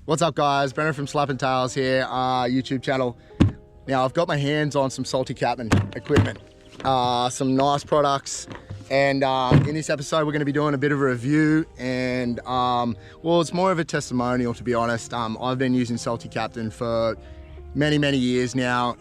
What's up guys, Brennan from Slappin' Tails here, YouTube channel. Now I've got my hands on some Salty Captain equipment, some nice products, and in this episode we're going to be doing a bit of a review and well, it's more of a testimonial, to be honest. I've been using Salty Captain for many years now.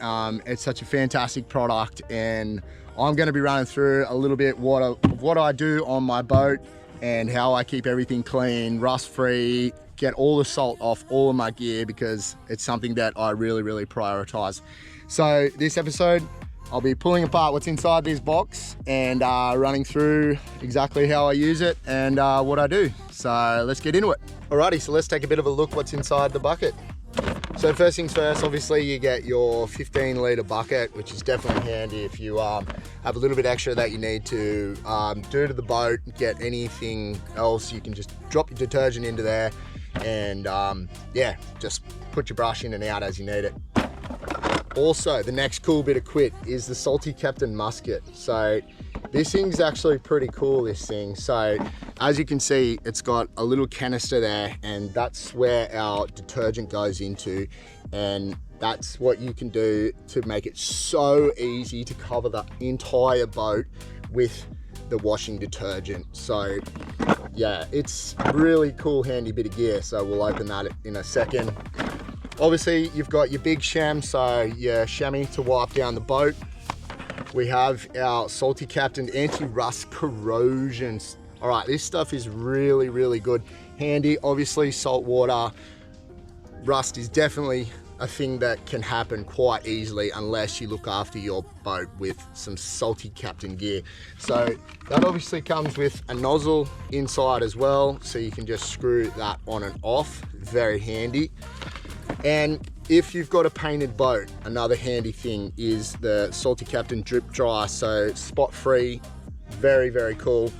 It's such a fantastic product, and I'm going to be running through a little bit what I do on my boat and how I keep everything clean, rust free, get all the salt off all of my gear, because it's something that I really prioritize. So this episode, I'll be pulling apart what's inside this box and running through exactly how I use it and what I do. So let's get into it. Alrighty, so let's take a bit of a look what's inside the bucket. So first things first, obviously you get your 15-litre bucket, which is definitely handy if you have a little bit extra that you need to do to the boat, get anything else. You can just drop your detergent into there and yeah, just put your brush in and out as you need it. Also, the next cool bit of kit is the Salty Captain musket. So this thing's actually pretty cool, this thing. So as you can see, it's got a little canister there, and that's where our detergent goes into, and that's what you can do to make it so easy to cover the entire boat with the washing detergent. So yeah, it's really cool, handy bit of gear. So we'll open that in a second. Obviously you've got your big sham, so your chamois to wipe down the boat. We have our Salty Captain anti-rust corrosion. All right, this stuff is really good, handy. Obviously salt water, rust is definitely a thing that can happen quite easily unless you look after your boat with some Salty Captain gear. So that obviously comes with a nozzle inside as well, so you can just screw that on and off. Very handy. And if you've got a painted boat, another handy thing is the Salty Captain drip dryer, so spot free, very cool.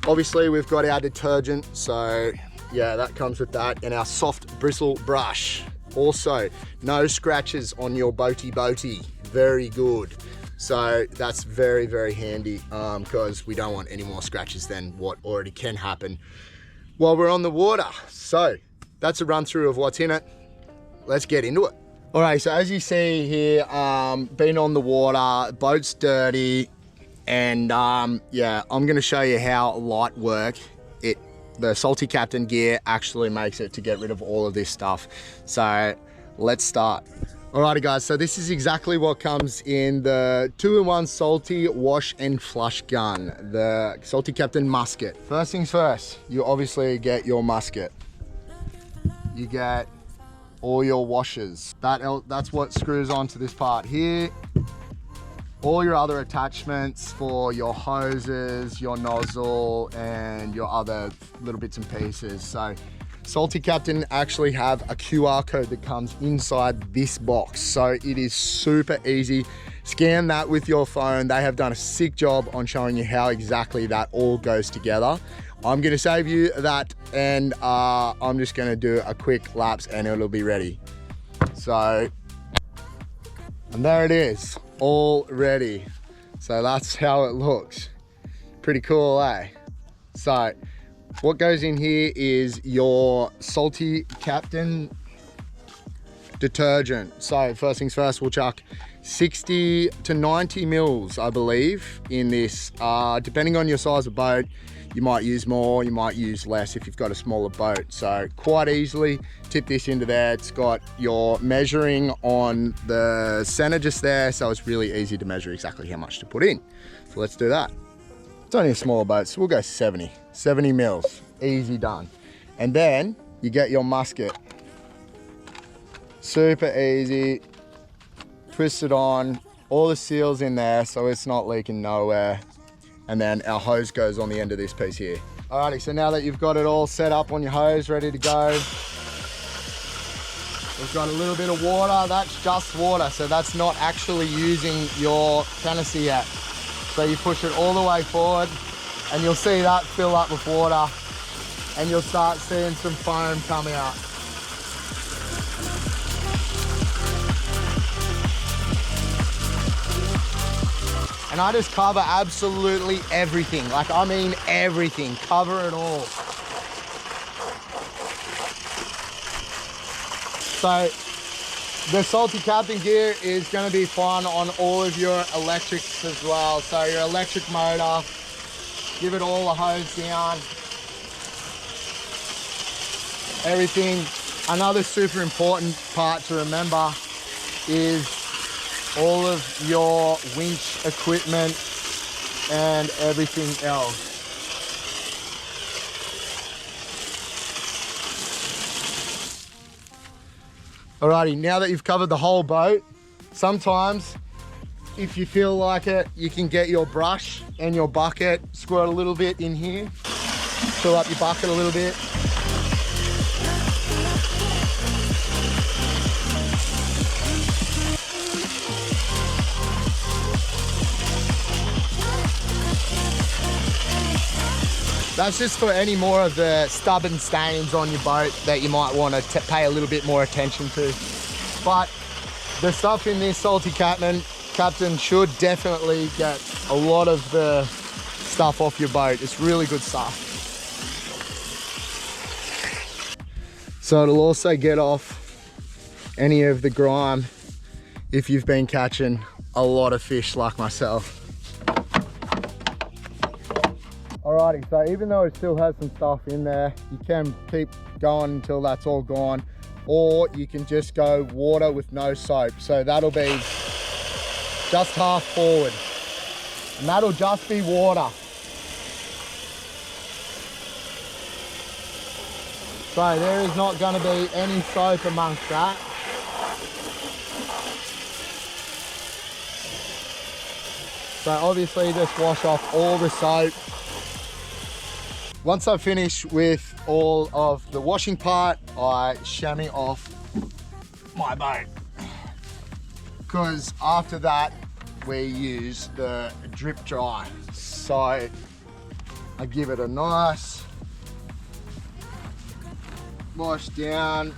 Obviously we've got our detergent, so yeah, that comes with that, and our soft bristle brush. Also, no scratches on your boaty, very good. So that's very handy, because we don't want any more scratches than what already can happen while we're on the water. So that's a run through of what's in it. Let's get into it. All right, so as you see here, been on the water, boat's dirty, and yeah, I'm gonna show you how light work the Salty Captain gear actually makes it to get rid of all of this stuff. So let's start. Alrighty guys, so this is exactly what comes in the 2-in-1 Salty wash and flush gun, the Salty Captain musket. First things first, you obviously get your musket. You get all your washers. That's what screws onto this part here. All your other attachments for your hoses, your nozzle, and your other little bits and pieces. So Salty Captain actually have a QR code that comes inside this box. So it is super easy. Scan that with your phone. They have done a sick job on showing you how exactly that all goes together. I'm gonna save you that, and I'm just gonna do a quick lapse and it'll be ready. So, and there it is, all ready. So that's how it looks. Pretty cool, eh? So what goes in here is your Salty Captain detergent. So first things first, we'll chuck 60 to 90 mils, I believe, in this. Depending on your size of boat, you might use more, you might use less if you've got a smaller boat. So quite easily tip this into there. It's got your measuring on the center just there, so it's really easy to measure exactly how much to put in. So let's do that. It's only a smaller boat, so we'll go 70 mils, easy done. And then you get your musket. Super easy, twist it on, all the seals in there so it's not leaking nowhere. And then our hose goes on the end of this piece here. Alrighty, so now that you've got it all set up on your hose, ready to go, we've got a little bit of water. That's just water, so that's not actually using your canister yet. So you push it all the way forward and you'll see that fill up with water, and you'll start seeing some foam come out. And I just cover absolutely everything. Like, I mean everything, cover it all. So the Salty Captain gear is going to be fun on all of your electrics as well. So your electric motor, give it all a hose down. Everything. Another super important part to remember is all of your winch equipment and everything else. Alrighty, now that you've covered the whole boat, sometimes if you feel like it, you can get your brush and your bucket, squirt a little bit in here, fill up your bucket a little bit. That's just for any more of the stubborn stains on your boat that you might want to pay a little bit more attention to. But the stuff in this Salty Captain should definitely get a lot of the stuff off your boat. It's really good stuff. So it'll also get off any of the grime if you've been catching a lot of fish like myself. Alrighty, so even though it still has some stuff in there, you can keep going until that's all gone, or you can just go water with no soap. So that'll be just half forward, and that'll just be water. So there is not going to be any soap amongst that. So obviously just wash off all the soap. Once I finish with all of the washing part, I chamois off my boat. Because after that, we use the drip dry. So I give it a nice wash down.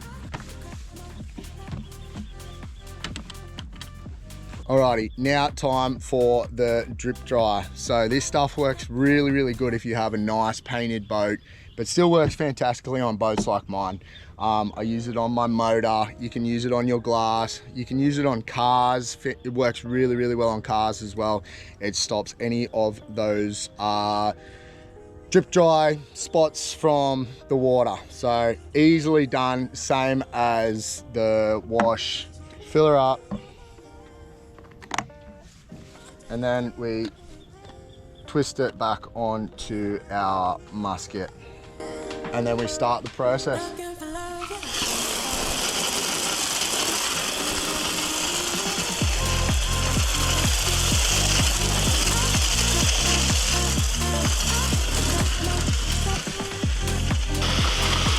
Alrighty, now time for the drip dry. So this stuff works really, really good if you have a nice painted boat, but still works fantastically on boats like mine. I use it on my motor. You can use it on your glass. You can use it on cars. It works really, really well on cars as well. It stops any of those drip dry spots from the water. So easily done, same as the wash. Fill her up. And then we twist it back onto our musket. And then we start the process.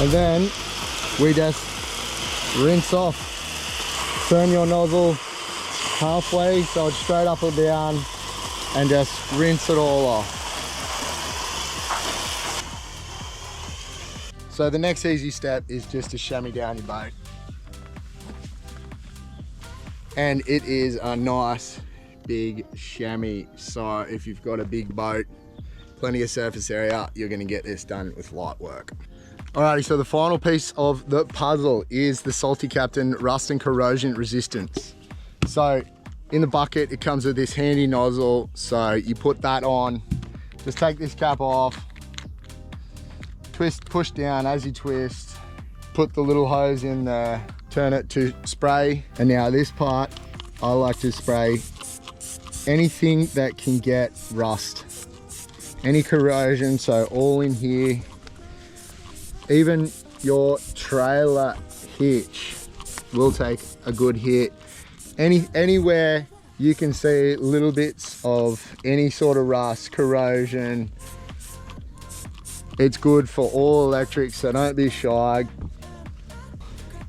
And then we just rinse off. Turn your nozzle halfway, so it's straight up or down, and just rinse it all off. So the next easy step is just to chamois down your boat. And it is a nice big chamois. So if you've got a big boat, plenty of surface area, you're gonna get this done with light work. Alrighty, so the final piece of the puzzle is the Salty Captain rust and corrosion resistance. So in the bucket, it comes with this handy nozzle. So you put that on, just take this cap off, twist, push down. As you twist, put the little hose in there, turn it to spray. And now this part, I like to spray anything that can get rust, any corrosion. So all in here, even your trailer hitch will take a good hit. Anywhere you can see little bits of any sort of rust, corrosion, it's good for all electrics, so don't be shy.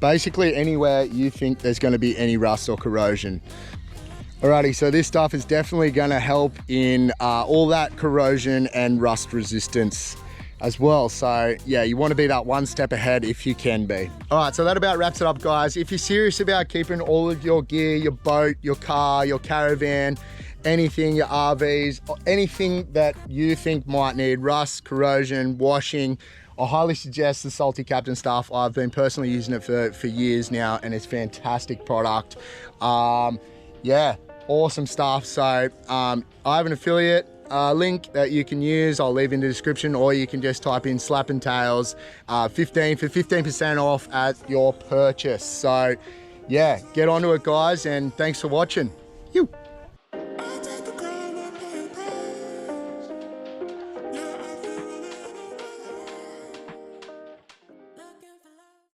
Basically anywhere you think there's going to be any rust or corrosion. Alrighty, so this stuff is definitely going to help in all that corrosion and rust resistance as well. So yeah, you want to be that one step ahead if you can be. All right, so that about wraps it up, guys. If you're serious about keeping all of your gear, your boat, your car, your caravan, anything, your RVs, or anything that you think might need rust, corrosion, washing, I highly suggest the Salty Captain stuff. I've been personally using it for years now, and it's fantastic product. Yeah, awesome stuff. So I have an affiliate link that you can use. I'll leave in the description, or you can just type in Slappin' Tails 15 for 15% off at your purchase. So yeah, get onto it, guys, and thanks for watching.